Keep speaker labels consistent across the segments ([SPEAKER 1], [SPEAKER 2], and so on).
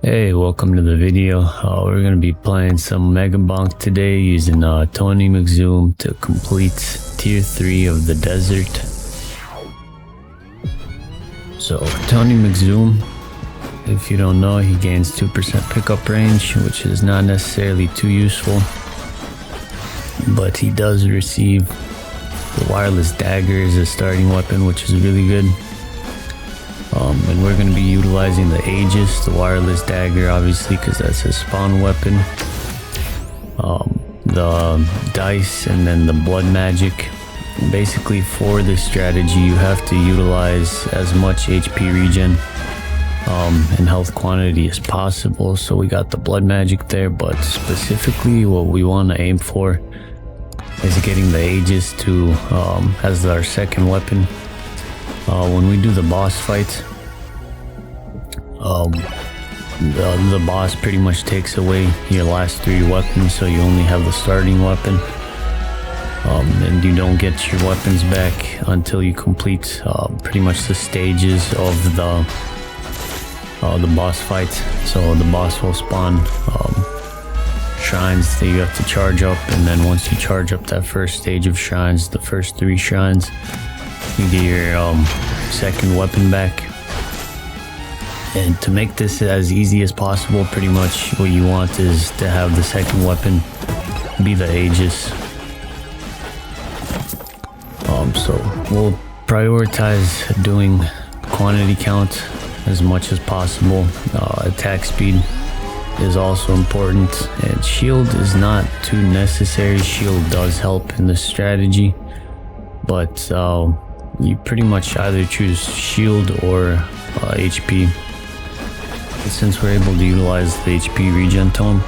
[SPEAKER 1] Hey, welcome to the video. We're going to be playing some Megabonk today using Tony McZoom to complete tier 3 of the desert. So Tony McZoom, if you don't know, he gains 2% pickup range, which is not necessarily too useful, but he does receive the wireless dagger as a starting weapon, which is really good. And we're going to be utilizing the Aegis, the wireless dagger, obviously, because that's his spawn weapon. The dice, and then the blood magic. Basically, for this strategy, you have to utilize as much HP regen and health quantity as possible. So we got the blood magic there, but specifically what we want to aim for is getting the Aegis to as our second weapon. When we do the boss fight, the boss pretty much takes away your last 3 weapons, so you only have the starting weapon, and you don't get your weapons back until you complete pretty much the stages of the boss fight. So the boss will spawn shrines that you have to charge up, and then once you charge up that first stage of shrines, the first 3 shrines, you get your second weapon back. And to make this as easy as possible, pretty much what you want is to have the second weapon be the Aegis. So we'll prioritize doing quantity count as much as possible. Attack speed is also important, and shield is not too necessary. Shield does help in this strategy, but you pretty much either choose shield or HP. Since we're able to utilize the HP regen tome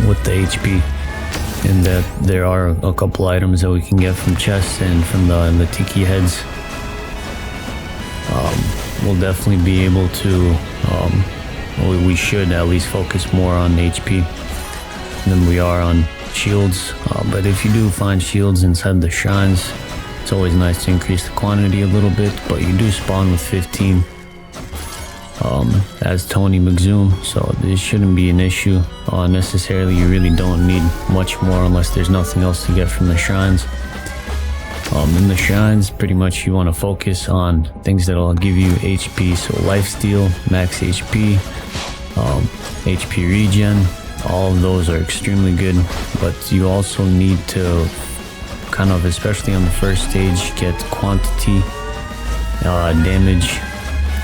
[SPEAKER 1] with the HP, and that there are a couple items that we can get from chests and from the tiki heads, we'll definitely be able to, we should at least focus more on HP than we are on shields. But if you do find shields inside the shrines, it's always nice to increase the quantity a little bit, but you do spawn with 15 as Tony McZoom, so this shouldn't be an issue necessarily. You really don't need much more unless there's nothing else to get from the shrines. In the shrines, pretty much you want to focus on things that'll give you HP, so lifesteal, max HP, HP regen. All of those are extremely good, but you also need to kind of, especially on the first stage, get quantity, damage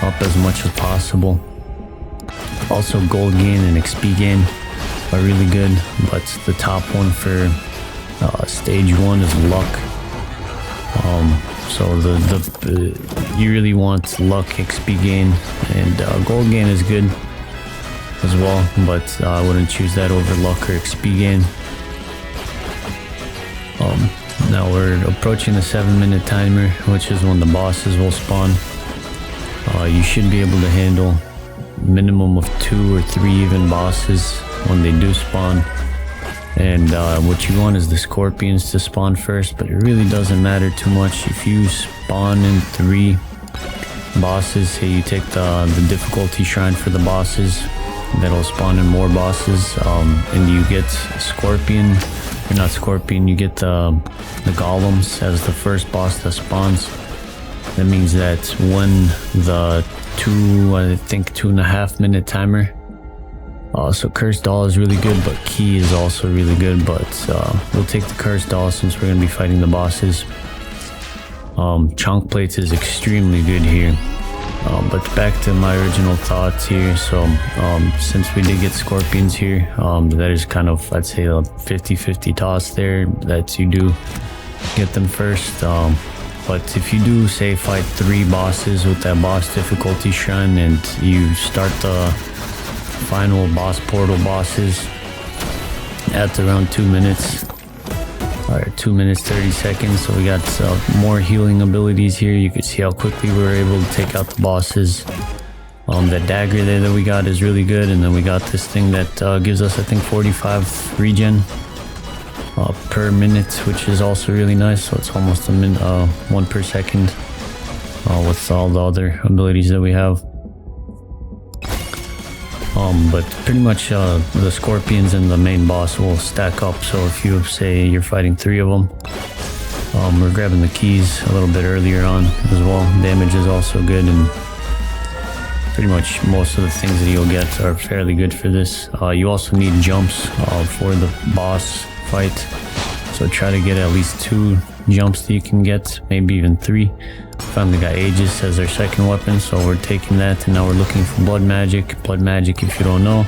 [SPEAKER 1] up as much as possible. Also, gold gain and XP gain are really good, but the top one for stage 1 is luck. So you really want luck, XP gain, and gold gain is good as well, but I wouldn't choose that over luck or XP gain. Now we're approaching the 7-minute timer, which is when the bosses will spawn. You should be able to handle minimum of 2 or 3 even bosses when they do spawn. And what you want is the scorpions to spawn first, but it really doesn't matter too much. If you spawn in 3 bosses, say you take the difficulty shrine for the bosses, that'll spawn in more bosses, and you get scorpion, or not scorpion, you get the golems as the first boss that spawns. That means that when the 2.5 minute timer, so cursed doll is really good, but key is also really good, but we'll take the cursed doll since we're going to be fighting the bosses. Chunk plates is extremely good here, but back to my original thoughts here. So since we did get scorpions here, that is kind of, I'd say, a 50-50 toss there, that you do get them first. But if you do, say, fight 3 bosses with that boss difficulty shrine, and you start the final boss portal bosses at around 2 minutes, or 2 minutes 30 seconds, so we got more healing abilities here. You can see how quickly we were able to take out the bosses. That dagger there that we got is really good, and then we got this thing that gives us, I think, 45 regen per minute, which is also really nice. So it's almost a 1 per second with all the other abilities that we have. But pretty much the scorpions and the main boss will stack up. So if you say you're fighting 3 of them, we're grabbing the keys a little bit earlier on as well. Damage is also good, and pretty much most of the things that you'll get are fairly good for this. You also need jumps for the boss fight, so try to get at least 2 jumps that you can get, maybe even 3. Finally got Aegis as our second weapon, so we're taking that, and now we're looking for blood magic. Blood magic, if you don't know,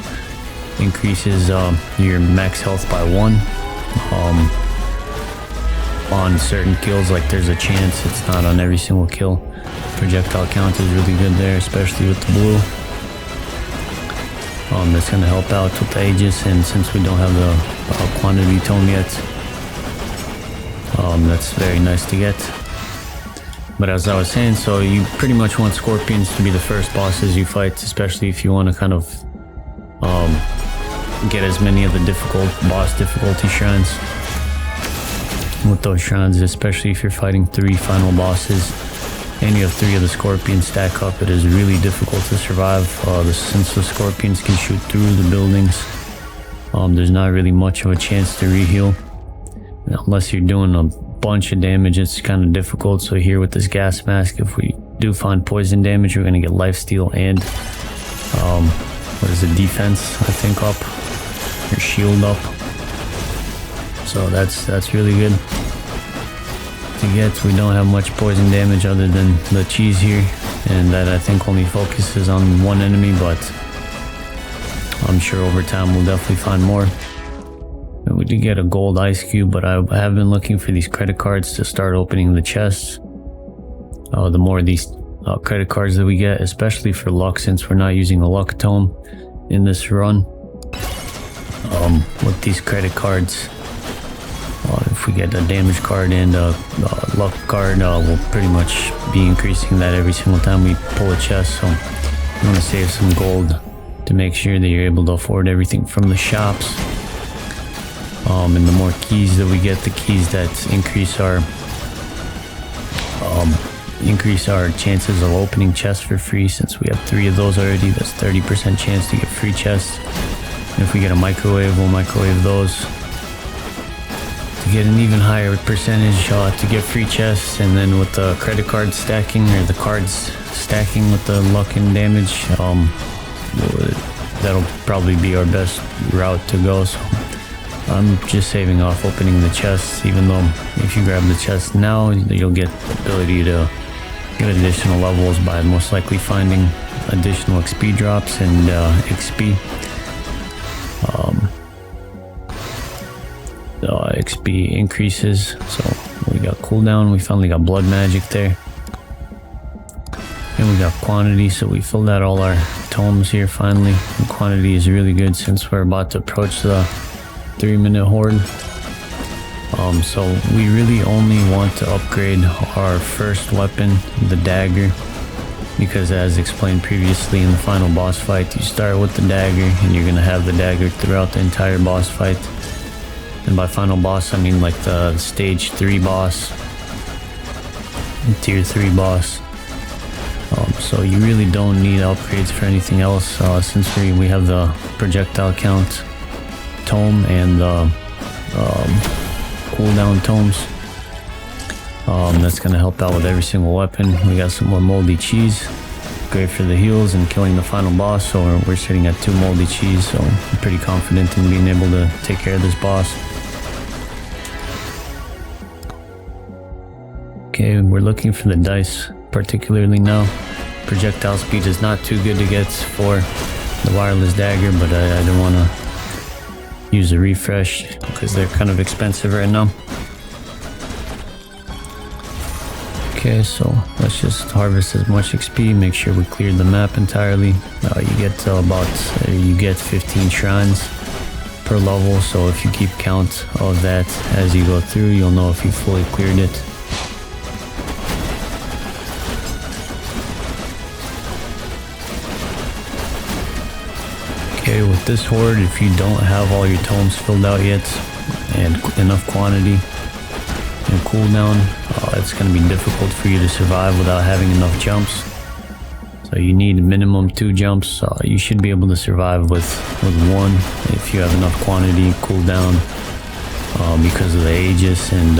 [SPEAKER 1] increases your max health by 1 on certain kills. Like there's a chance, it's not on every single kill. Projectile count is really good there, especially with the blue. That's going to help out with the Aegis, and since we don't have the quantity tome yet, that's very nice to get. But as I was saying, so you pretty much want scorpions to be the first bosses you fight, especially if you want to kind of get as many of the boss difficulty shrines. With those shrines, especially if you're fighting 3 final bosses, and you have 3 of the scorpions stack up, it is really difficult to survive. Since the scorpions can shoot through the buildings, there's not really much of a chance to re-heal. Unless you're doing a bunch of damage, it's kind of difficult. So here with this gas mask, if we do find poison damage, we're going to get lifesteal and what is it, defense, I think, up, or shield up. So that's really good to get. We don't have much poison damage other than the cheese here, and that I think only focuses on 1 enemy, but I'm sure over time we'll definitely find more. We did get a gold ice cube, but I have been looking for these credit cards to start opening the chests. The more of these credit cards that we get, especially for luck, since we're not using a luck tome in this run. With these credit cards, if we get a damage card and a luck card, we'll pretty much be increasing that every single time we pull a chest. So you want to save some gold to make sure that you're able to afford everything from the shops. And the more keys that we get, the keys that increase our chances of opening chests for free. Since we have 3 of those already, that's 30% chance to get free chests. And if we get a microwave, we'll microwave those to get an even higher percentage to get free chests. And then with the credit card stacking, or the cards stacking with the luck and damage, that'll probably be our best route to go. So I'm just saving off opening the chests, even though if you grab the chest now, you'll get the ability to get additional levels by most likely finding additional XP drops and XP. XP increases. So we got cooldown, we finally got blood magic there. And we got quantity, so we filled out all our tomes here finally. And quantity is really good since we're about to approach the 3-minute horde. So we really only want to upgrade our first weapon, the dagger, because as explained previously in the final boss fight, you start with the dagger and you're going to have the dagger throughout the entire boss fight. And by final boss, I mean like the stage 3 boss, tier 3 boss. So you really don't need upgrades for anything else, since we have the projectile count tome and the cooldown tomes. That's going to help out with every single weapon. We got some more moldy cheese, great for the heals and killing the final boss. So we're sitting at 2 moldy cheese, so I'm pretty confident in being able to take care of this boss. Okay, we're looking for the dice, particularly now. Projectile speed is not too good to get for the wireless dagger, but I don't want to use a refresh because they're kind of expensive right now. Okay, so let's just harvest as much XP, make sure we cleared the map entirely. You get 15 shrines per level, so if you keep count of that as you go through, you'll know if you fully cleared it. Okay, with this horde, if you don't have all your tomes filled out yet and enough quantity and cooldown, it's going to be difficult for you to survive without having enough jumps. So you need minimum 2 jumps. You should be able to survive with 1 if you have enough quantity, cooldown, because of the Aegis and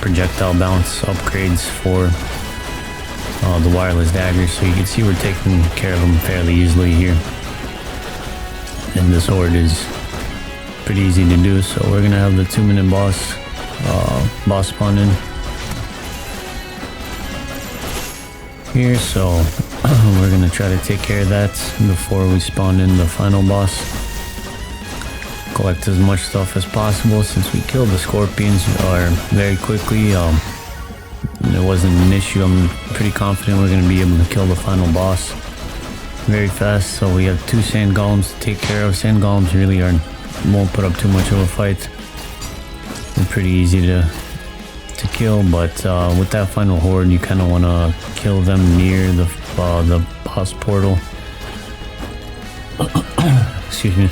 [SPEAKER 1] projectile bounce upgrades for the wireless daggers. So you can see we're taking care of them fairly easily here. And this horde is pretty easy to do. So we're gonna have the 2-minute boss spawn in here. So we're gonna try to take care of that before we spawn in the final boss. Collect as much stuff as possible since we killed the scorpions very quickly. It wasn't an issue. I'm pretty confident we're going to be able to kill the final boss very fast. So we have 2 sand golems to take care of. Sand golems really won't put up too much of a fight. They're pretty easy to kill, but with that final horde, you kind of want to kill them near the boss portal. Excuse me.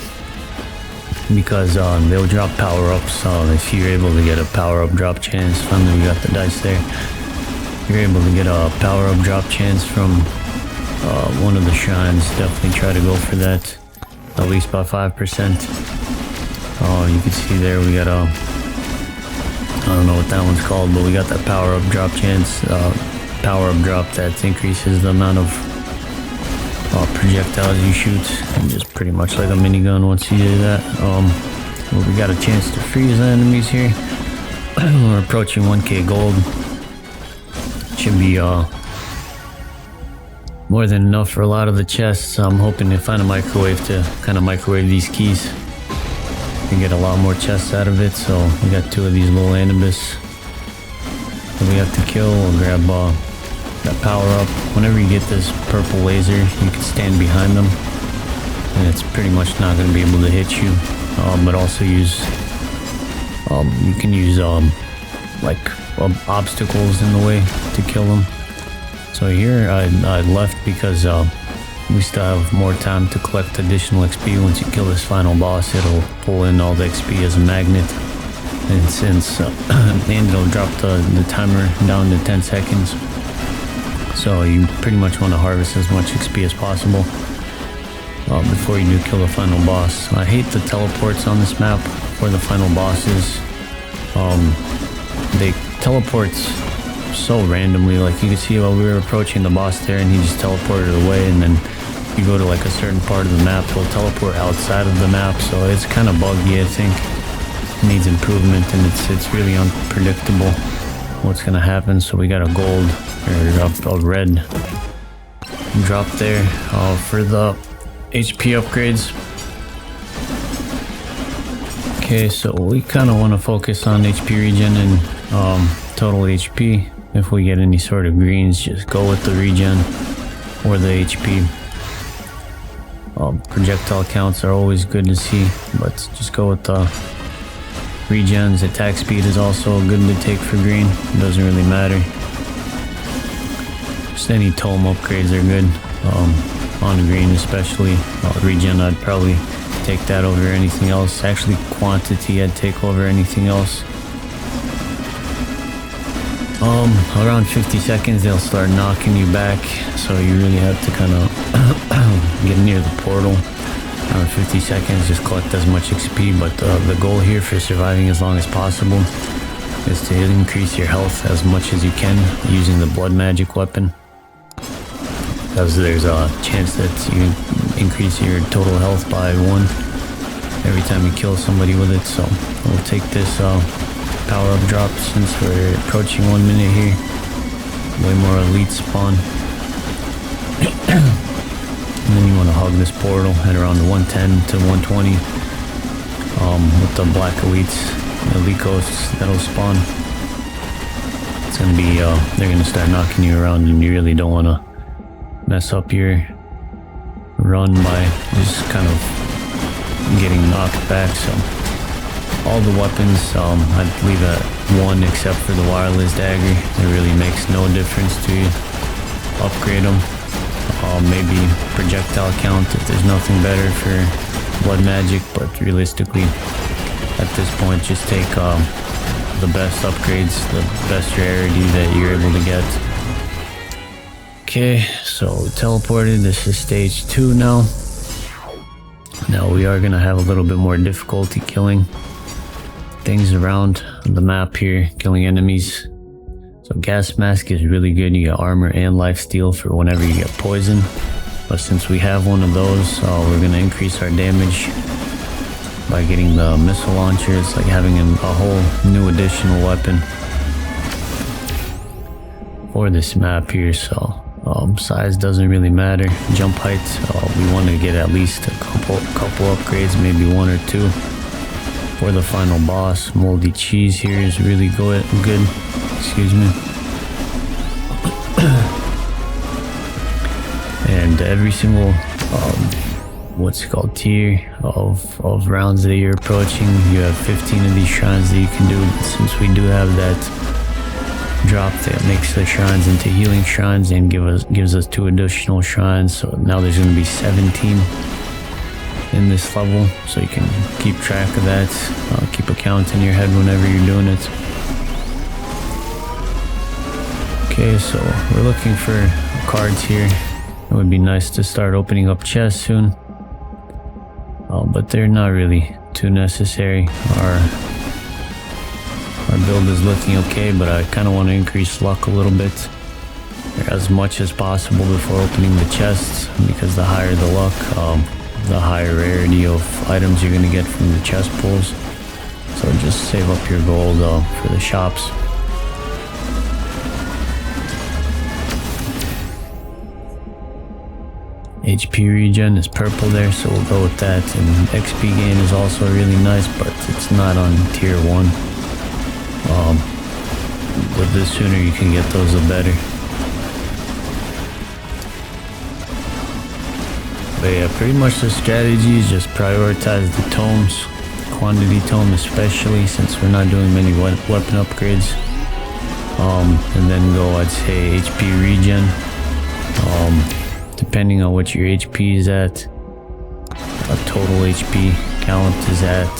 [SPEAKER 1] Because they'll drop power-ups. If you're able to get a power-up drop chance, finally we got the dice there. If you're able to get a power-up drop chance from one of the shrines, definitely try to go for that, at least by 5%. You can see there we got a, I don't know what that one's called, but we got that power-up drop chance, power-up drop that increases the amount of projectiles you shoot, and just pretty much like a minigun once you do that. Well, we got a chance to freeze the enemies here. We're approaching 1k gold. Should be more than enough for a lot of the chests. I'm hoping to find a microwave to kind of microwave these keys and get a lot more chests out of it. So we got 2 of these little anubis that we have to kill. We'll grab that power up. Whenever you get this purple laser, you can stand behind them and it's pretty much not going to be able to hit you, but also use you can use like obstacles in the way to kill them. So here I left because we still have more time to collect additional XP. Once you kill this final boss, it'll pull in all the XP as a magnet, and since and it'll drop the timer down to 10 seconds. So you pretty much want to harvest as much XP as possible before you do kill the final boss. I hate the teleports on this map for the final bosses. They teleport so randomly. Like you can see while we were approaching the boss there, and he just teleported away, and then you go to like a certain part of the map, he'll teleport outside of the map. So it's kind of buggy. I think it needs improvement, and it's really unpredictable what's gonna happen. So we got a gold or a red drop there for the HP upgrades. Okay, so we kind of want to focus on HP regen and total HP. If we get any sort of greens, just go with the regen or the HP. Projectile counts are always good to see, but just go with the regens. Attack speed is also good to take for green. It doesn't really matter. Just any tome upgrades are good on green, especially regen. I'd probably take that over anything else. Actually, quantity I'd take over anything else. Around 50 seconds they'll start knocking you back, so you really have to kind of get near the portal. Around 50 seconds, just collect as much XP, but the goal here for surviving as long as possible is to increase your health as much as you can using the blood magic weapon, because there's a chance that you increase your total health by 1 every time you kill somebody with it. So we'll take this power up drop since we're approaching 1 minute here. Way more elite spawn. And then you want to hug this portal at around 110 to 120 with the black elites, elite ghosts that'll spawn. It's gonna be they're gonna start knocking you around, and you really don't want to mess up your run by just kind of getting knocked back. So all the weapons I'd leave at 1 except for the wireless dagger. It really makes no difference to you. Upgrade them. Maybe projectile count if there's nothing better for blood magic, but realistically at this point just take the best upgrades, the best rarity that you're able to get. Okay, so we teleported. This is stage 2 now. Now we are gonna have a little bit more difficulty killing things around the map here, killing enemies. So gas mask is really good. You get armor and lifesteal for whenever you get poisoned. But since we have one of those, we're gonna increase our damage by getting the missile launcher. It's like having a whole new additional weapon for this map here. So size doesn't really matter. Jump height, we want to get at least a couple upgrades, maybe 1 or 2 for the final boss. Moldy cheese here is really good. Excuse me. And every single what's it called, tier of rounds that you're approaching, you have 15 of these shrines that you can do. Since we do have that drop that makes the shrines into healing shrines and gives us 2 additional shrines, so now there's going to be 17 in this level, so you can keep track of that. Keep a count in your head whenever you're doing it. Okay, so we're looking for cards here. It would be nice to start opening up chests soon, but they're not really too necessary. Our build is looking okay, but I kind of want to increase luck a little bit, as much as possible before opening the chests, because the higher the luck, the higher rarity of items you're going to get from the chest pulls. So just save up your gold for the shops. HP regen is purple there, so we'll go with that. And XP gain is also really nice, but it's not on tier 1. But the sooner you can get those, the better. But yeah, pretty much the strategy is just prioritize the tomes, quantity tome especially, since we're not doing many weapon upgrades. And then go, I'd say, HP regen. Depending on what your HP is at, total HP count is at,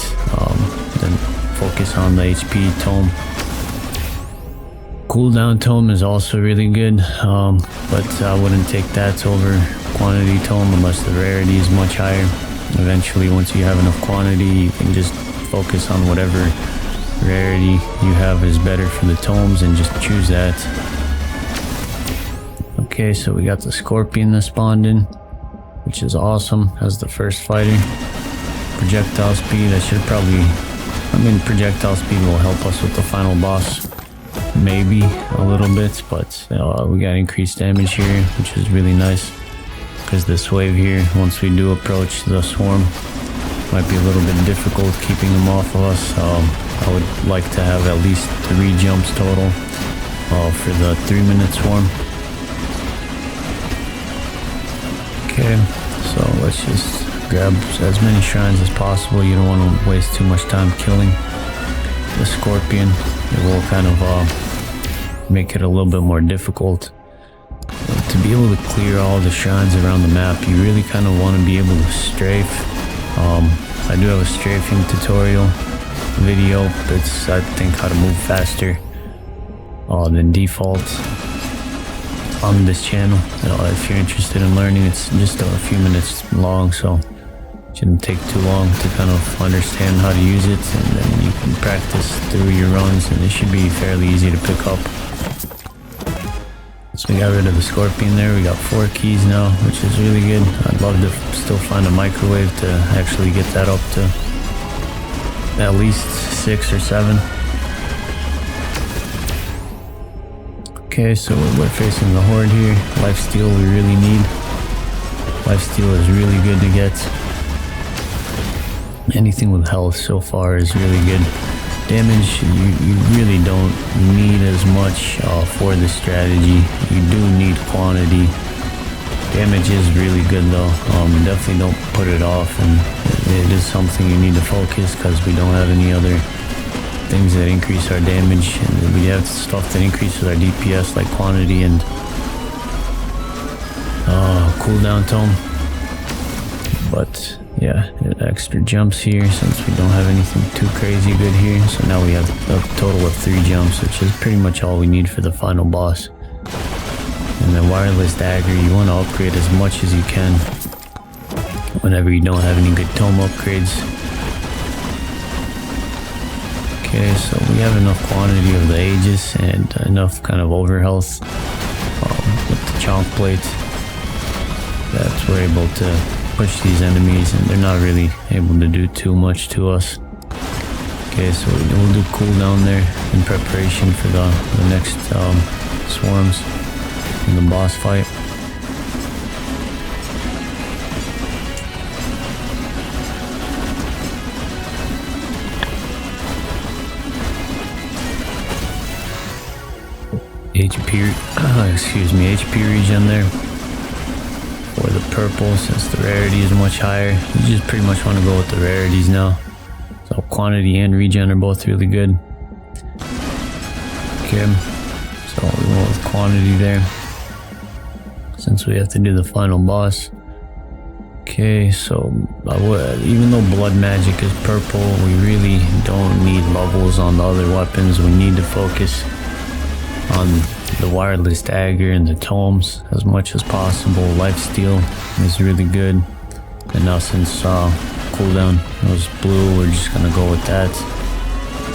[SPEAKER 1] then focus on the HP tome. Cooldown tome is also really good, but I wouldn't take that over quantity tome unless the rarity is much higher. Eventually, once you have enough quantity, you can just focus on whatever rarity you have is better for the tomes and just choose that. Okay, so we got the scorpion that spawned in, which is awesome as the first fighter. Projectile speed, projectile speed will help us with the final boss, maybe a little bit, but we got increased damage here, which is really nice, because this wave here, once we do approach the swarm, might be a little bit difficult keeping them off of us. I would like to have at least 3 jumps total for the 3-minute swarm. Okay, so let's just grab as many shrines as possible. You don't want to waste too much time killing the scorpion. It will kind of make it a little bit more difficult. To be able to clear all the shrines around the map, you really kind of want to be able to strafe. I do have a strafing tutorial video. It's, I think, how to move faster than default on this channel. If you're interested in learning, it's just a few minutes long, so it shouldn't take too long to kind of understand how to use it, and then you can practice through your runs, and it should be fairly easy to pick up. So we got rid of the scorpion there. We got 4 keys now, which is really good. I'd love to still find a microwave to actually get that up to at least 6 or 7. Okay, so we're facing the horde here. Lifesteal we really need. Lifesteal is really good to get. Anything with health so far is really good. Damage, you really don't need as much for this strategy. You do need quantity. Damage is really good though. Definitely don't put it off, and it is something you need to focus, because we don't have any other things that increase our damage, and we have stuff that increases our DPS like quantity and cooldown tome. But yeah, extra jumps here since we don't have anything too crazy good here. So now we have a total of 3 jumps, which is pretty much all we need for the final boss. And then wireless dagger, you want to upgrade as much as you can whenever you don't have any good tome upgrades. Okay, so we have enough quantity of the Aegis and enough kind of overhealth with the chonk plate that we're able to push these enemies, and they're not really able to do too much to us. Okay, so we'll do cooldown there in preparation for the next swarms in the boss fight. HP regen there for the purple, since the rarity is much higher. You just pretty much want to go with the rarities now. So quantity and regen are both really good. Okay, so we went with quantity there, since we have to do the final boss. Okay, so even though blood magic is purple, we really don't need levels on the other weapons. We need to focus on the wireless dagger and the tomes as much as possible. Lifesteal is really good, and now since cooldown was blue, we're just gonna go with that.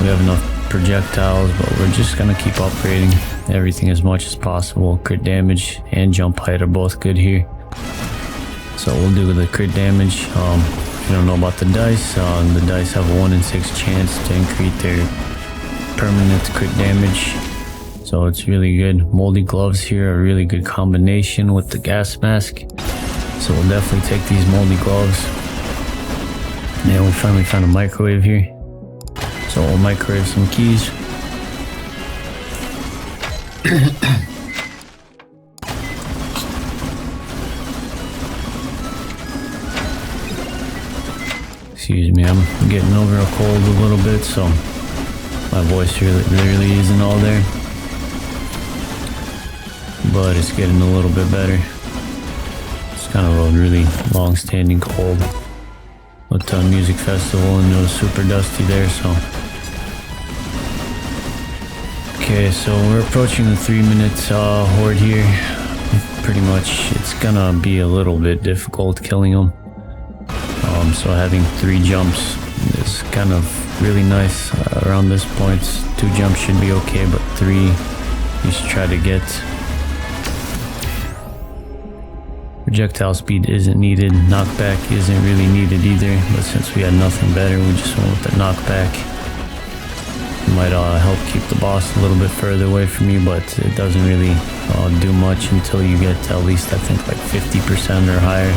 [SPEAKER 1] We have enough projectiles, but we're just gonna keep upgrading everything as much as possible. Crit damage and jump height are both good here, so we'll do the crit damage. If you don't know about the dice have a 1 in 6 chance to increase their permanent crit damage, so it's really good. Moldy gloves here are a really good combination with the gas mask, so we'll definitely take these moldy gloves. Yeah, we finally found a microwave here, so we'll microwave some keys. Excuse me, I'm getting over a cold a little bit, so my voice really isn't all there, but it's getting a little bit better. It's kind of a really long-standing cold with the music festival, and it was super dusty there, so. Okay, so we're approaching the 3-minute horde here. Pretty much, it's gonna be a little bit difficult killing them. So having 3 jumps is kind of really nice around this point. 2 jumps should be okay, but 3 you should try to get. Projectile speed isn't needed, knockback isn't really needed either, but since we had nothing better, we just went with the knockback. It might help keep the boss a little bit further away from you, but it doesn't really do much until you get to at least, I think, like 50% or higher.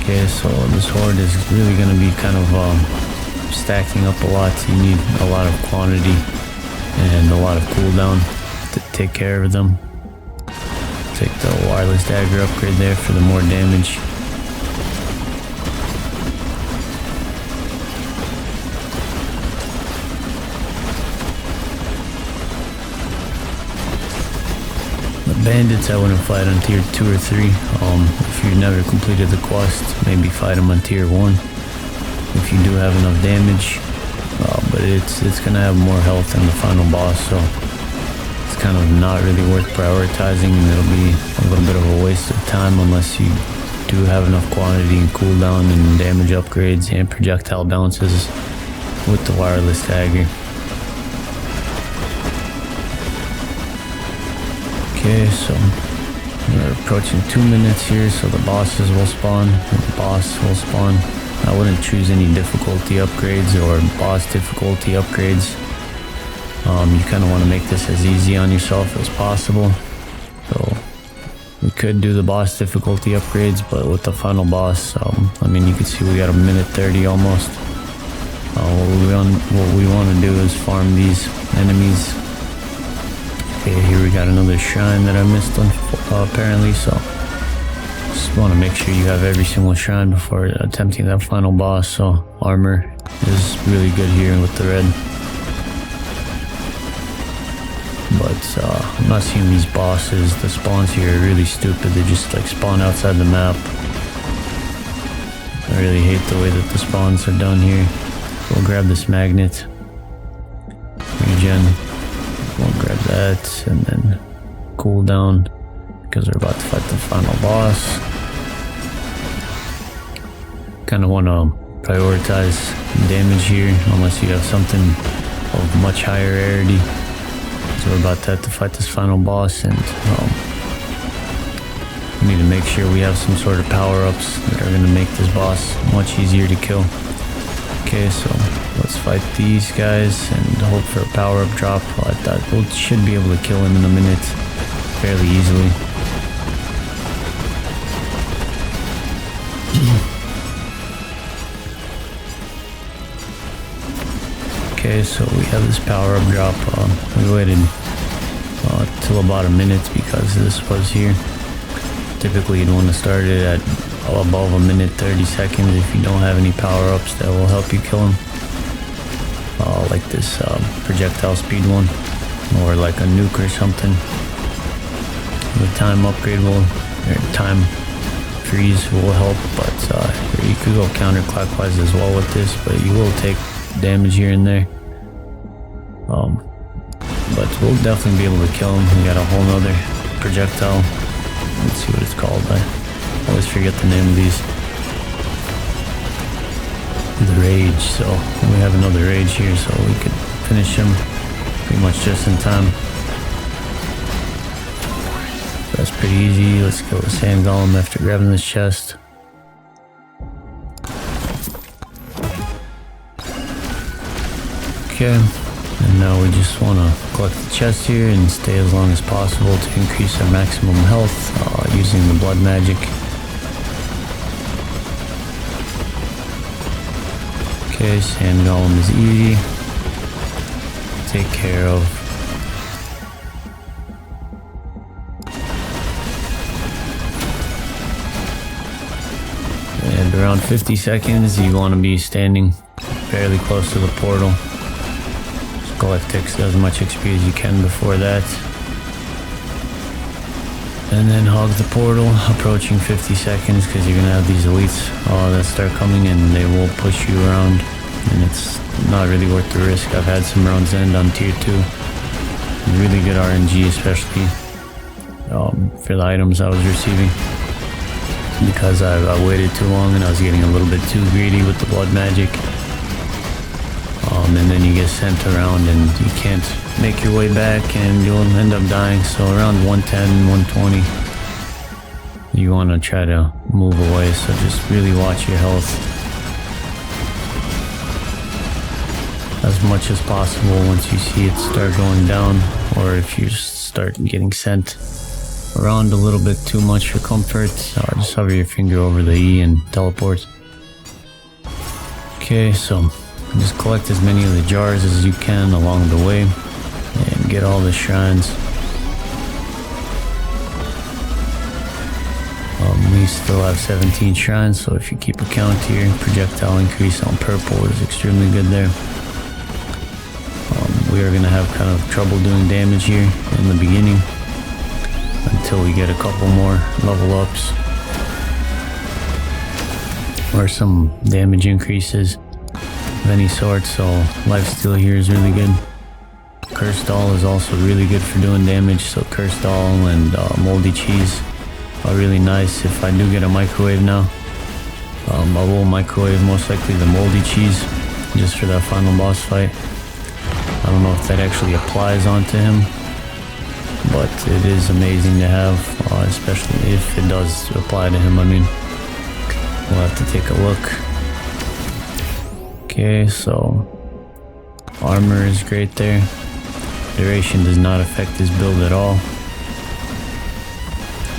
[SPEAKER 1] Okay, so this horde is really going to be kind of stacking up a lot. You need a lot of quantity and a lot of cooldown to take care of them. Take the wireless dagger upgrade there for the more damage. The bandits I wouldn't fight on tier 2 or 3. If you've never completed the quest, maybe fight them on tier 1 if you do have enough damage. But it's gonna have more health than the final boss, so it's kind of not really worth prioritizing, and it'll be a little bit of a waste of time unless you do have enough quantity and cooldown and damage upgrades and projectile bounces with the wireless dagger. Okay, so we're approaching 2 minutes here, so the bosses will spawn. The boss will spawn. I wouldn't choose any difficulty upgrades or boss difficulty upgrades. You kind of want to make this as easy on yourself as possible. So we could do the boss difficulty upgrades, but with the final boss, I mean, you can see we got a minute 30 almost. What we want to do is farm these enemies. Okay, here we got another shrine that I missed apparently, so just want to make sure you have every single shrine before attempting that final boss. So armor is really good here with the red, but I'm not seeing these bosses. The spawns here are really stupid. They just like spawn outside the map. I really hate the way that the spawns are done here. We'll grab this magnet. Regen. We'll grab that, and then cooldown because we're about to fight the final boss. Kind of want to prioritize damage here unless you have something of much higher rarity. So we're about to have to fight this final boss, and we need to make sure we have some sort of power-ups that are going to make this boss much easier to kill. Okay, so let's fight these guys and hope for a power-up drop. We should be able to kill him in a minute fairly easily. Okay, so we have this power-up drop. We waited till about a minute because this was here. Typically you'd want to start it at above a minute 30 seconds if you don't have any power-ups that will help you kill him. Like this projectile speed one, or like a nuke or something. The time upgrade or time freeze will help, but you could go counterclockwise as well with this, but you will take damage here and there. But we'll definitely be able to kill him. We got a whole nother projectile. Let's see what it's called. I always forget the name of these. The Rage. So we have another Rage here, so we could finish him pretty much just in time. That's pretty easy. Let's kill the sand golem after grabbing this chest. Okay, and now we just want to collect the chest here and stay as long as possible to increase our maximum health using the blood magic. Okay, sand golem is easy. Take care of. And around 50 seconds, you want to be standing fairly close to the portal. Just collect as much XP as you can before that. And then hog the portal, approaching 50 seconds, because you're going to have these elites that start coming and they will push you around. And it's not really worth the risk. I've had some rounds end on tier 2. Really good RNG, especially for the items I was receiving. Because I waited too long and I was getting a little bit too greedy with the blood magic. And then you get sent around and you can't make your way back and you'll end up dying. So around 110, 120, you want to try to move away. So just really watch your health as much as possible once you see it start going down, or if you start getting sent around a little bit too much for comfort, just hover your finger over the E and teleport. Okay, so just collect as many of the jars as you can along the way and get all the shrines. We still have 17 shrines, so if you keep a count here, projectile increase on purple is extremely good there. We are going to have kind of trouble doing damage here in the beginning until we get a couple more level ups or some damage increases of any sort. So lifesteal here is really good. Cursed Doll is also really good for doing damage, so Cursed Doll and Moldy Cheese are really nice. If I do get a microwave now, I will microwave most likely the Moldy Cheese just for that final boss fight. I don't know if that actually applies onto him, but it is amazing to have, especially if it does apply to him. I mean, we'll have to take a look. Okay, so armor is great there. Duration does not affect this build at all.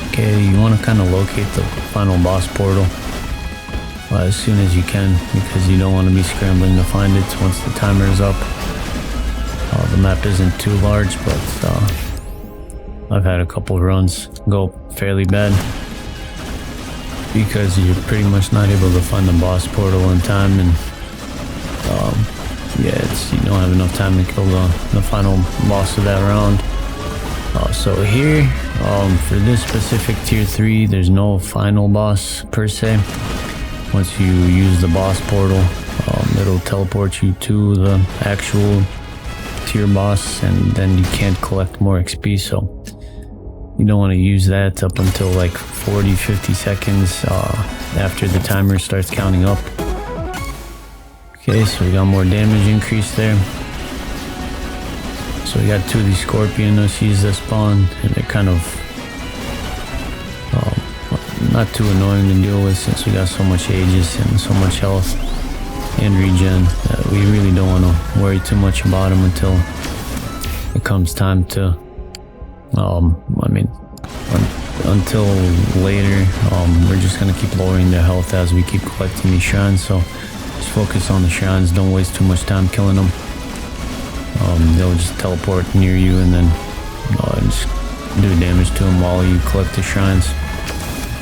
[SPEAKER 1] Okay, you want to kind of locate the final boss portal as soon as you can, because you don't want to be scrambling to find it once the timer is up. The map isn't too large, but I've had a couple runs go fairly bad because you're pretty much not able to find the boss portal in time, and yeah, you don't have enough time to kill the final boss of that round. So here, for this specific tier 3, there's no final boss per se. Once you use the boss portal, it'll teleport you to the actual tier boss, and then you can't collect more XP. So you don't want to use that up until like 40-50 seconds after the timer starts counting up. Okay, so we got more damage increase there. So we got 2 of these Scorpion OCs that spawn, and they're kind of not too annoying to deal with since we got so much Aegis and so much health and regen. We really don't want to worry too much about them until it comes time to, until later. We're just gonna keep lowering their health as we keep collecting these shrines, so just focus on the shrines, don't waste too much time killing them. They'll just teleport near you and then just do damage to them while you collect the shrines.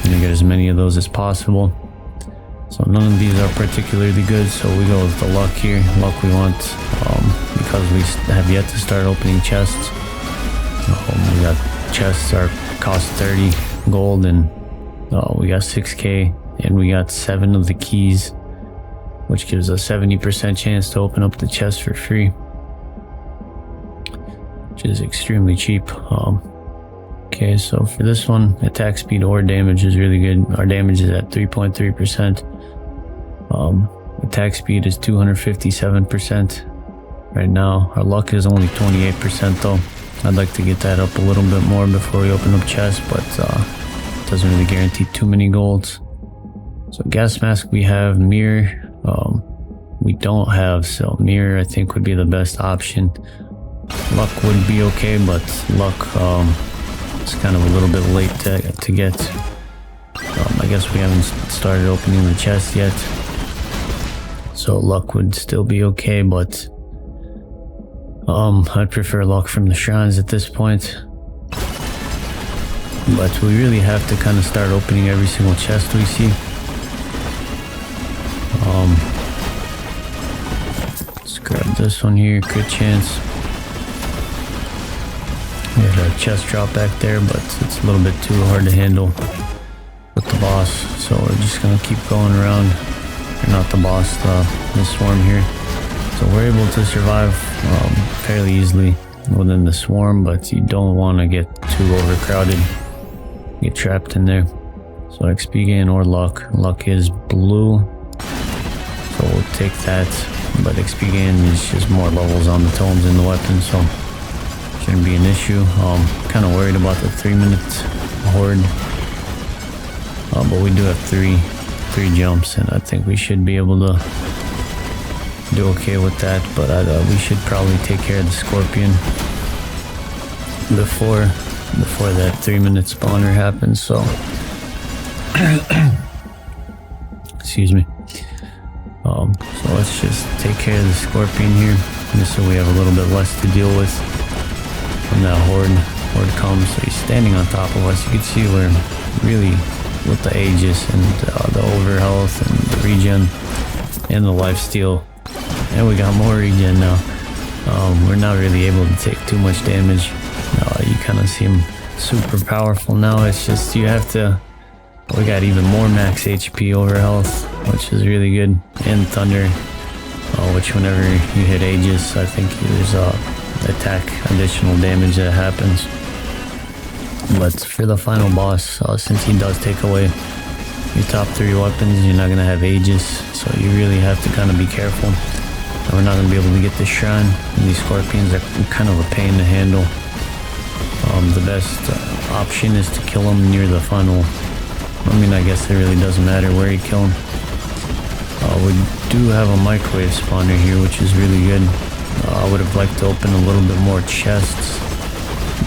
[SPEAKER 1] And you get as many of those as possible. So none of these are particularly good, so we go with the luck here. Luck we want because we have yet to start opening chests. We got chests are cost 30 gold, and we got 6k, and we got 7 of the keys, which gives us 70% chance to open up the chest for free, which is extremely cheap. Okay, so for this one, attack speed or damage is really good. Our damage is at 3.3%. Attack speed is 257% right now. Our luck is only 28% though. I'd like to get that up a little bit more before we open up chests, but it doesn't really guarantee too many golds. So gas mask we have, mirror we don't have, so mirror I think would be the best option. Luck would be okay, but luck it's kind of a little bit late to get. I guess we haven't started opening the chest yet, so luck would still be okay, but I'd prefer luck from the shrines at this point. But we really have to kind of start opening every single chest we see. Let's grab this one here, crit chance. We had a chest drop back there, but it's a little bit too hard to handle with the boss, so we're just gonna keep going around. Or not the boss, the swarm here. So we're able to survive fairly easily within the swarm, but you don't want to get too overcrowded, get trapped in there. So XP gain or luck. Luck is blue, so we'll take that, but XP gain is just more levels on the tomes and the weapon, so shouldn't be an issue. Kind of worried about the 3-minute horde, but we do have three jumps, and I think we should be able to do okay with that. But we should probably take care of the Scorpion before that 3-minute spawner happens. So excuse me. So let's just take care of the Scorpion here, just so we have a little bit less to deal with when that horde comes. So he's standing on top of us. You can see we're really with the Aegis and the overhealth and the regen and the lifesteal, and we got more regen now. We're not really able to take too much damage. You kind of see him super powerful now. It's just you have to. We got even more max HP over health, which is really good, and thunder, which whenever you hit Aegis, I think there's attack additional damage that happens. But for the final boss, since he does take away your top 3 weapons, you're not going to have Aegis, so you really have to kind of be careful. And we're not going to be able to get the shrine, and these Scorpions are kind of a pain to handle. The best option is to kill them near the final. I mean, I guess it really doesn't matter where you kill them. We do have a microwave spawner here, which is really good. I would have liked to open a little bit more chests,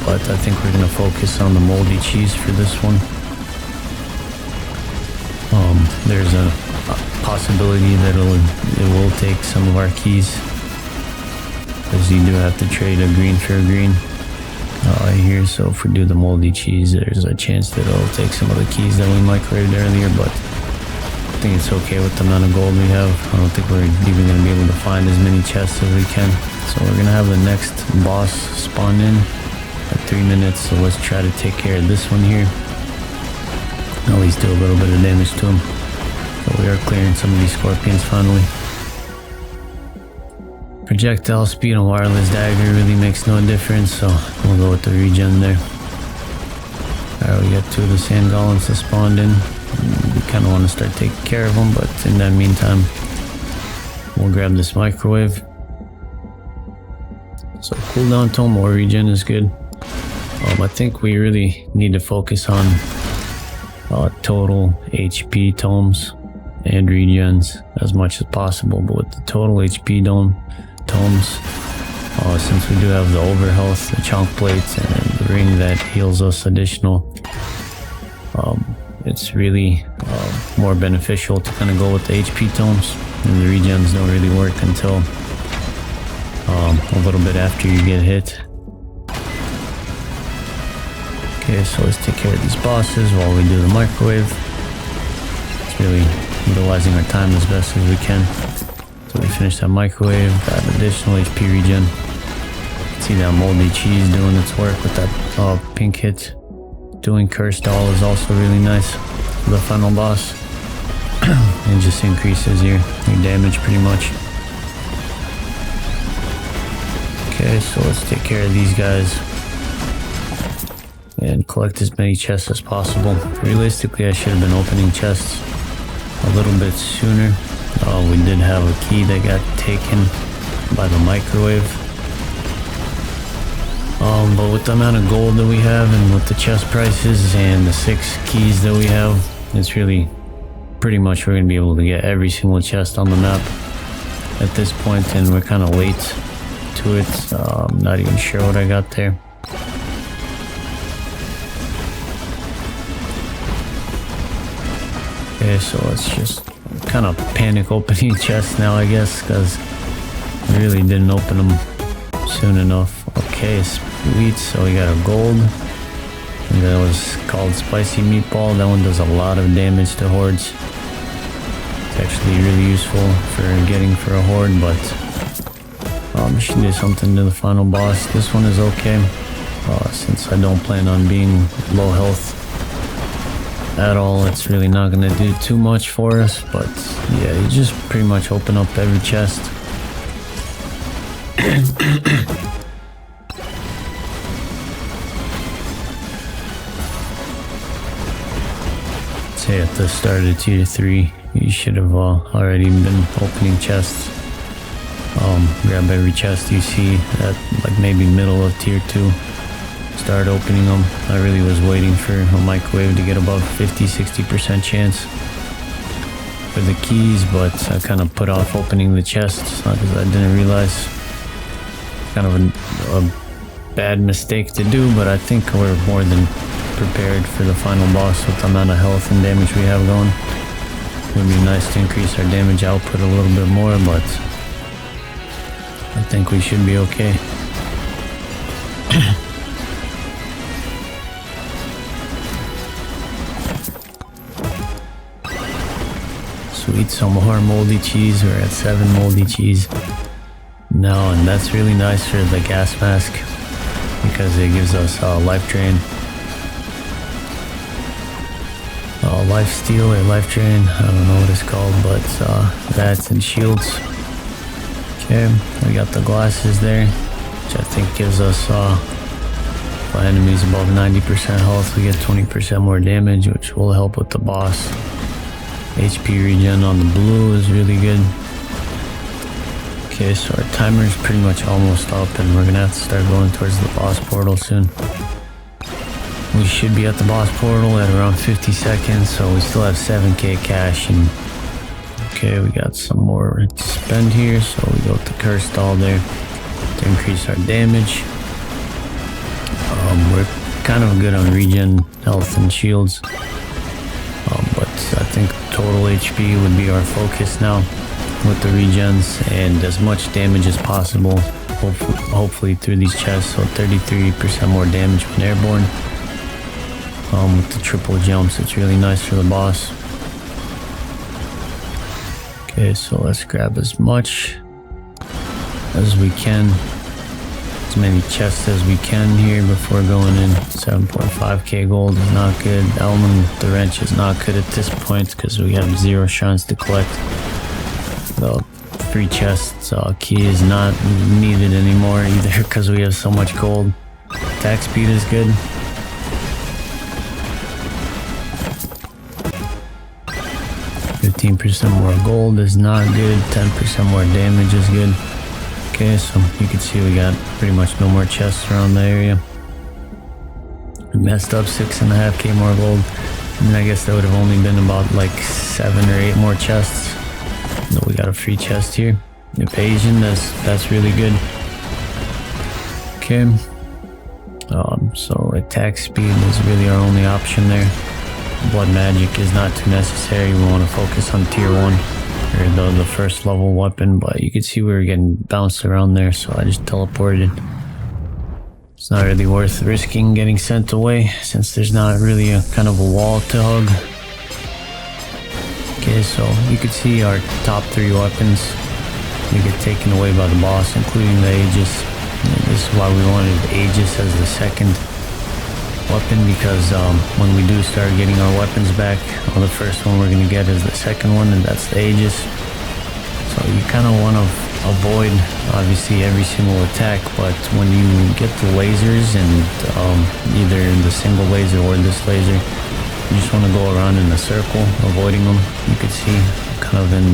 [SPEAKER 1] but I think we're going to focus on the moldy cheese for this one. There's a possibility that it will take some of our keys, because you do have to trade a green for a green here. So if we do the moldy cheese, there's a chance that it'll take some of the keys that we microwaved earlier, but I think it's okay with the amount of gold we have. I don't think we're even going to be able to find as many chests as we can. So we're going to have the next boss spawn in at 3 minutes, so let's try to take care of this one here. At least do a little bit of damage to him. So we are clearing some of these Scorpions finally. Projectile speed and wireless dagger really makes no difference, so we'll go with the regen there. Alright, we got 2 of the sand golems that spawned in. We kind of want to start taking care of them, but in that meantime, we'll grab this microwave. So cooldown tome or regen is good. I think we really need to focus on total HP tomes and regens as much as possible. But with the total HP tomes, since we do have the overhealth, the chunk plates, and the ring that heals us additional, it's really more beneficial to kind of go with the HP tomes, and the regens don't really work until a little bit after you get hit. Okay, so let's take care of these bosses while we do the microwave. It's really utilizing our time as best as we can. So we finished that microwave, got additional HP regen. See that moldy cheese doing its work with that pink hit. Doing curse doll is also really nice for the final boss. It just increases your damage pretty much. Okay, so let's take care of these guys and collect as many chests as possible. Realistically, I should have been opening chests a little bit sooner. We did have a key that got taken by the microwave. But with the amount of gold that we have and with the chest prices and the 6 keys that we have, it's really pretty much we're going to be able to get every single chest on the map at this point, and we're kind of late to it. I'm not even sure what I got there. Okay, so let's just kind of panic opening chests now, I guess, because we really didn't open them soon enough. Okay, sweet, so we got a gold, and that was called Spicy Meatball. That one does a lot of damage to hordes. It's actually really useful for getting for a horde, but should do something to the final boss. This one is okay, since I don't plan on being low health at all. It's really not going to do too much for us, but yeah, you just pretty much open up every chest. Say at the start of tier 3, you should have already been opening chests. Grab every chest you see at like maybe middle of tier 2. Start opening them. I really was waiting for a microwave to get above 50-60% chance for the keys, but I kind of put off opening the chests because I didn't realize. Kind of a bad mistake to do, but I think we're more than prepared for the final boss with the amount of health and damage we have going. It would be nice to increase our damage output a little bit more, but I think we should be okay. Sweet, some more moldy cheese. We're at 7 moldy cheese now, and that's really nice for the gas mask because it gives us life drain. Life steal or life drain, I don't know what it's called, but that's in shields. Okay, we got the glasses there, which I think gives us for enemies above 90% health, we get 20% more damage, which will help with the boss. HP regen on the blue is really good. Okay, so our timer is pretty much almost up, and we're gonna have to start going towards the boss portal soon. We should be at the boss portal at around 50 seconds, so we still have 7k cash. And okay, we got some more to spend here, so we go with the curse doll there to increase our damage. We're kind of good on regen, health, and shields, but I think total HP would be our focus now with the regens and as much damage as possible, hopefully through these chests. So 33% more damage when airborne. With the triple jumps, it's really nice for the boss. Okay, so let's grab as much as we can, as many chests as we can here before going in. 7.5k gold is not good. Elman the wrench is not good at this point because we have 0 shrines to collect. The free chests key is not needed anymore either because we have so much gold. Attack speed is good. 15% more gold is not good. 10% more damage is good. Okay, so you can see we got pretty much no more chests around the area. We messed up 6.5k more gold. And I guess that would have only been about like 7 or 8 more chests. No, we got a free chest here. Evasion, that's really good. Okay. So attack speed is really our only option there. Blood magic is not too necessary. We want to focus on tier 1 or the first level weapon, but you can see we were getting bounced around there, so I just teleported. It's not really worth risking getting sent away since there's not really a kind of a wall to hug. Okay, so you can see our top 3 weapons, they get taken away by the boss, including the Aegis. And this is why we wanted Aegis as the second weapon, because when we do start getting our weapons back, the first one we're going to get is the second one, and that's the Aegis. So you kind of want to avoid obviously every single attack, but when you get the lasers and either the single laser or this laser, you just want to go around in a circle avoiding them. You can see kind of in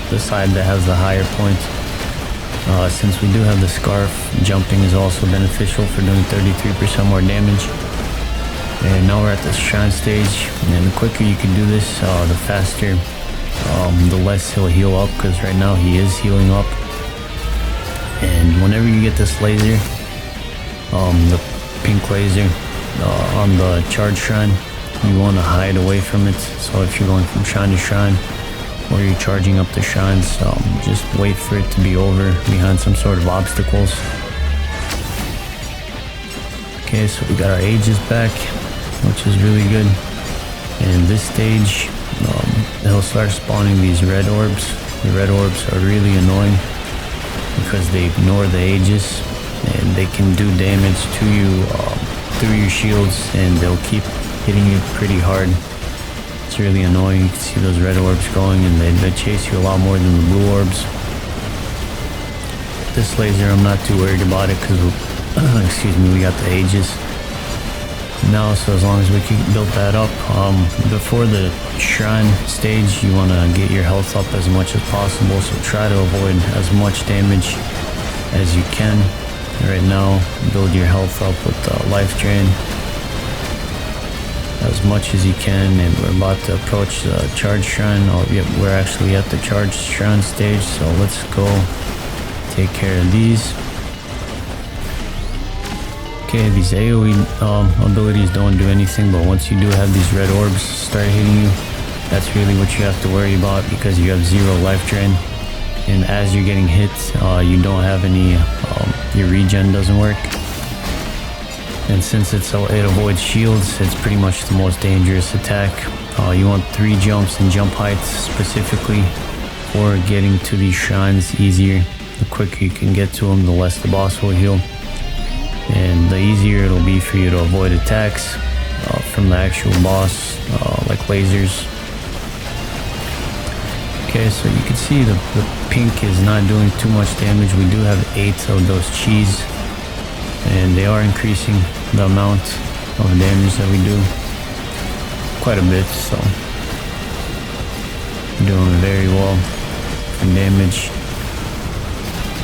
[SPEAKER 1] the side that has the higher point. Since we do have the scarf, jumping is also beneficial for doing 33% more damage. And now we're at the shrine stage, and the quicker you can do this, the faster, the less he'll heal up, because right now he is healing up. And whenever you get this laser, the pink laser on the charge shrine, you want to hide away from it. So if you're going from shrine to shrine, or you're charging up the shrines, just wait for it to be over behind some sort of obstacles. Okay, so we got our Aegis back, which is really good. And this stage, he'll start spawning these red orbs. The red orbs are really annoying because they ignore the Aegis, and they can do damage to you through your shields, and they'll keep hitting you pretty hard. It's really annoying. You can see those red orbs going, and they chase you a lot more than the blue orbs. This laser, I'm not too worried about it because excuse me, we got the Aegis now, so as long as we can build that up. Before the shrine stage, you want to get your health up as much as possible, so try to avoid as much damage as you can. Right now, build your health up with life drain as much as you can, and we're about to approach the charge shrine. Oh yep, we're actually at the charge shrine stage, so let's go take care of these. Okay, these AoE abilities don't do anything, but once you do have these red orbs start hitting you, that's really what you have to worry about, because you have 0 life drain, and as you're getting hit, you don't have any, your regen doesn't work. And since it avoids shields, it's pretty much the most dangerous attack. You want 3 jumps and jump heights specifically for getting to these shrines easier. The quicker you can get to them, the less the boss will heal. And the easier it'll be for you to avoid attacks from the actual boss, like lasers. Okay, so you can see the pink is not doing too much damage. We do have 8 of those cheese, and they are increasing the amount of damage that we do quite a bit, so doing very well for damage.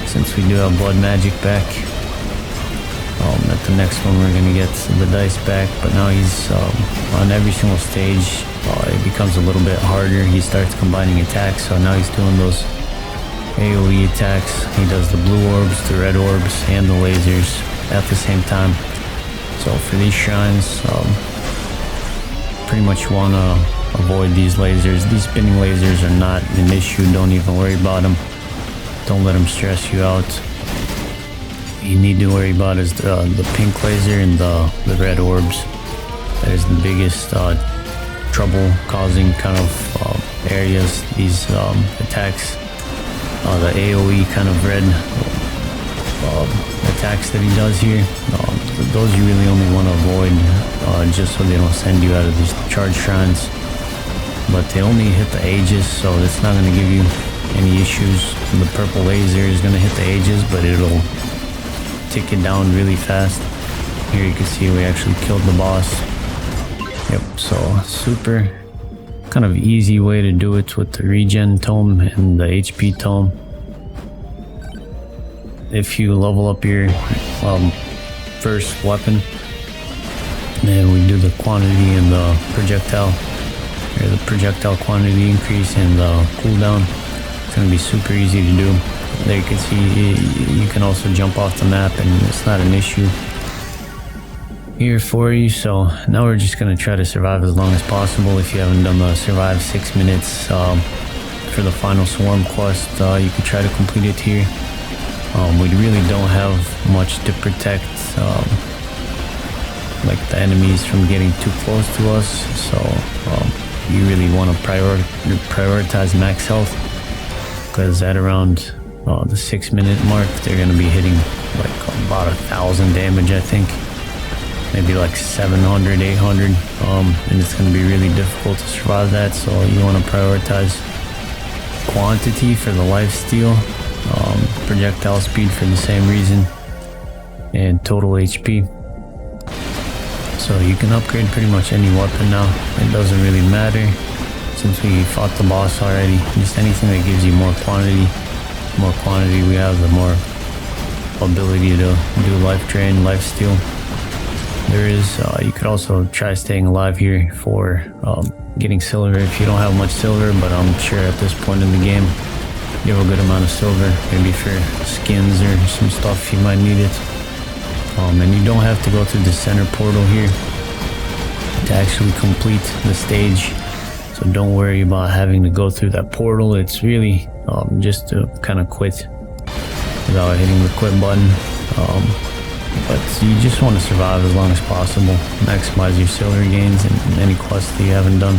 [SPEAKER 1] Since we do have blood magic back, at the next one we're gonna get the dice back, but now he's on every single stage. It becomes a little bit harder. He starts combining attacks, so now he's doing those AoE attacks. He does the blue orbs, the red orbs, and the lasers at the same time. So for these shrines, pretty much want to avoid these lasers. These spinning lasers are not an issue. Don't even worry about them. Don't let them stress you out. What you need to worry about is the pink laser and the red orbs. That is the biggest trouble causing kind of areas. These attacks, the AoE kind of red attacks that he does here, those you really only want to avoid, just so they don't send you out of these charge shrines. But they only hit the Aegis, so it's not going to give you any issues. The purple laser is going to hit the Aegis, but it'll tick it down really fast. Here you can see we actually killed the boss. Yep, so super kind of easy way to do it with the Regen tome and the HP tome. If you level up your first weapon, then we do the quantity and the projectile, or the projectile quantity increase and the cooldown. It's gonna be super easy to do. There you can see you can also jump off the map and it's not an issue here for you. So now we're just gonna try to survive as long as possible. If you haven't done the survive 6 minutes for the final swarm quest, you can try to complete it here. We really don't have much to protect like the enemies from getting too close to us, so you really want to prioritize max health, because at around the 6 minute mark they're going to be hitting like about 1,000 damage, I think, maybe like 700, 800, and it's going to be really difficult to survive that. So you want to prioritize quantity for the lifesteal, projectile speed for the same reason, and total HP. So you can upgrade pretty much any weapon now. It doesn't really matter since we fought the boss already. Just anything that gives you more quantity. More quantity we have, the more ability to do life drain, life steal there is. You could also try staying alive here for getting silver if you don't have much silver, but I'm sure at this point in the game you have a good amount of silver, maybe for skins or some stuff you might need it. And you don't have to go through the center portal here to actually complete the stage, so don't worry about having to go through that portal. It's really just to kind of quit without hitting the quit button. But you just want to survive as long as possible, maximize your silver gains and any quests that you haven't done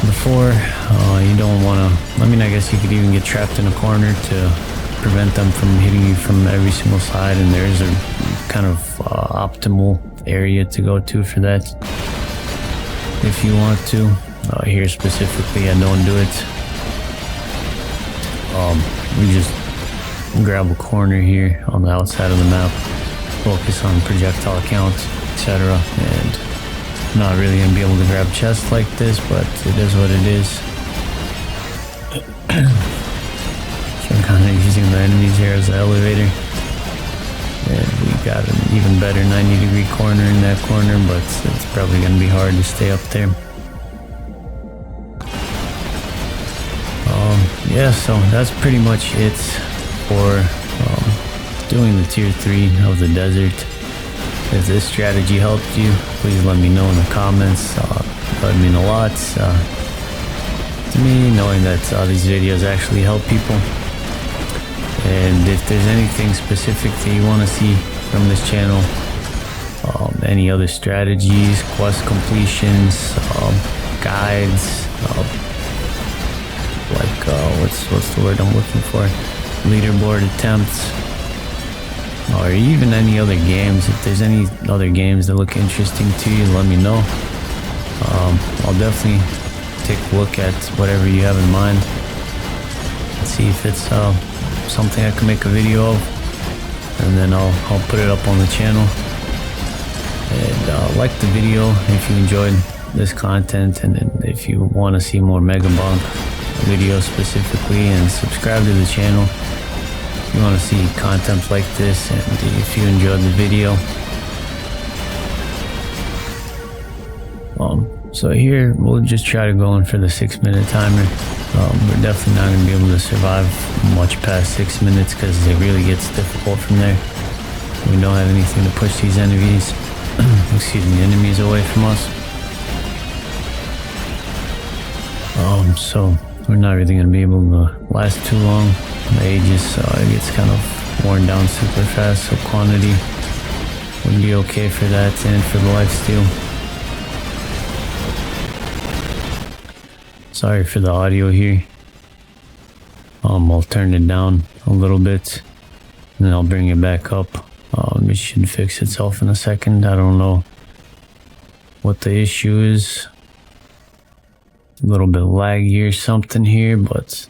[SPEAKER 1] before. You don't want to, I mean, I guess you could even get trapped in a corner to prevent them from hitting you from every single side, and there's a kind of optimal area to go to for that if you want to. Here specifically I don't do it. We just grab a corner here on the outside of the map, focus on projectile count, etc., and not really gonna be able to grab chests like this, but it is what it is. So I'm kind of using the enemies here as an elevator, and we got an even better 90-degree corner in that corner, but it's probably gonna be hard to stay up there. Yeah, so that's pretty much it for doing the tier 3 of the desert. If this strategy helped you, please let me know in the comments. That would mean a lot to me, knowing that these videos actually help people. And if there's anything specific that you want to see from this channel, any other strategies, quest completions, guides, like what's the word I'm looking for, leaderboard attempts, or even any other games. If there's any other games that look interesting to you, let me know. I'll definitely take a look at whatever you have in mind and see if it's something I can make a video of, and then I'll put it up on the channel. And like the video if you enjoyed this content, and if you want to see more Megabonk videos specifically, and subscribe to the channel if you want to see content like this, and if you enjoyed the video. So here we'll just try to go in for the 6 minute timer. We're definitely not going to be able to survive much past 6 minutes, because it really gets difficult from there. We don't have anything to push these enemies enemies away from us. So we're not really going to be able to last too long. The Aegis it gets kind of worn down super fast, so quantity would be okay for that, and for the lifesteal. Sorry for the audio here. I'll turn it down a little bit and then I'll bring it back up. It should fix itself in a second. I don't know what the issue is. A little bit laggy or something here, but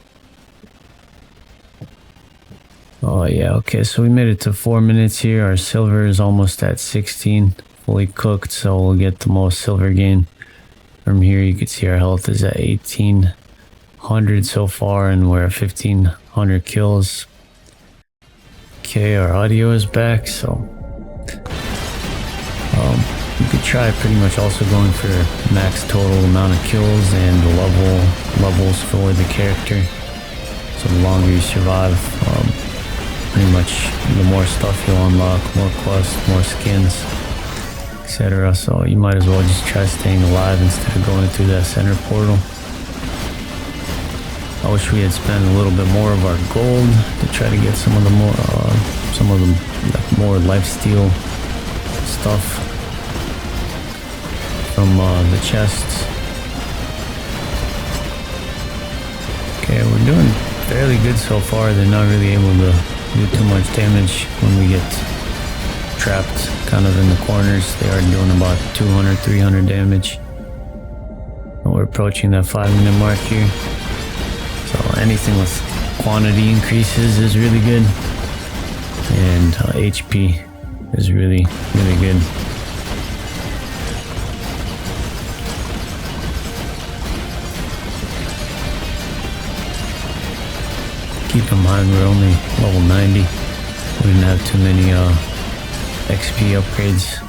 [SPEAKER 1] oh yeah, okay, so we made it to 4 minutes here. Our silver is almost at 16, fully cooked, so we'll get the most silver gain From here you can see our health is at 1800 so far, and we're at 1500 kills. Okay, our audio is back, so you could try pretty much also going for max total amount of kills and levels for the character. So the longer you survive, pretty much the more stuff you'll unlock, more quests, more skins, etc. So you might as well just try staying alive instead of going through that center portal. I wish we had spent a little bit more of our gold to try to get some of the more lifesteal stuff from the chests. Okay, we're doing fairly good so far. They're not really able to do too much damage when we get trapped kind of in the corners. They are doing about 200, 300 damage. And we're approaching that 5-minute mark here. So anything with quantity increases is really good. And HP is really good. Keep in mind we're only level 90. We didn't have too many XP upgrades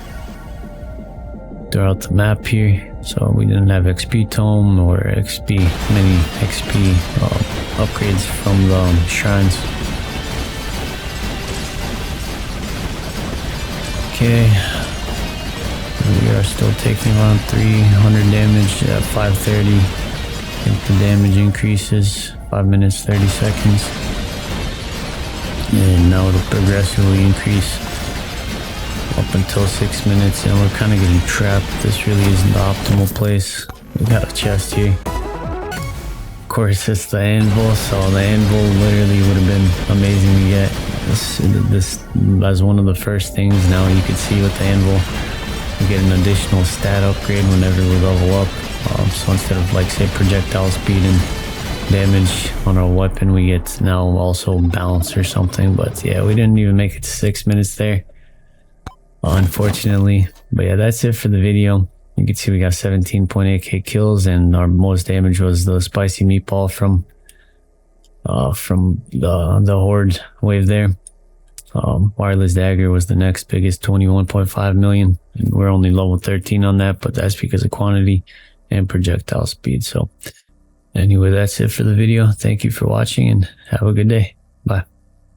[SPEAKER 1] throughout the map here, so we didn't have XP tome or many XP upgrades from the shrines. Okay, we are still taking around 300 damage at 530. I think the damage increases 5 minutes 30 seconds, and now it'll progressively increase up until 6 minutes, and we're kind of getting trapped. This really isn't the optimal place. We got a chest here. Of course, it's the anvil, so the anvil literally would have been amazing to get this as one of the first things. Now you can see with the anvil we get an additional stat upgrade whenever we level up. So instead of, like, say, projectile speed and damage on our weapon, we get now also bounce or something. But yeah, we didn't even make it to 6 minutes there, unfortunately. But yeah, that's it for the video. You can see we got 17.8k kills, and our most damage was the spicy meatball from the horde wave there. Wireless dagger was the next biggest, 21.5 million, and we're only level 13 on that, but that's because of quantity and projectile speed. So anyway, that's it for the video. Thank you for watching, and have a good day. Bye.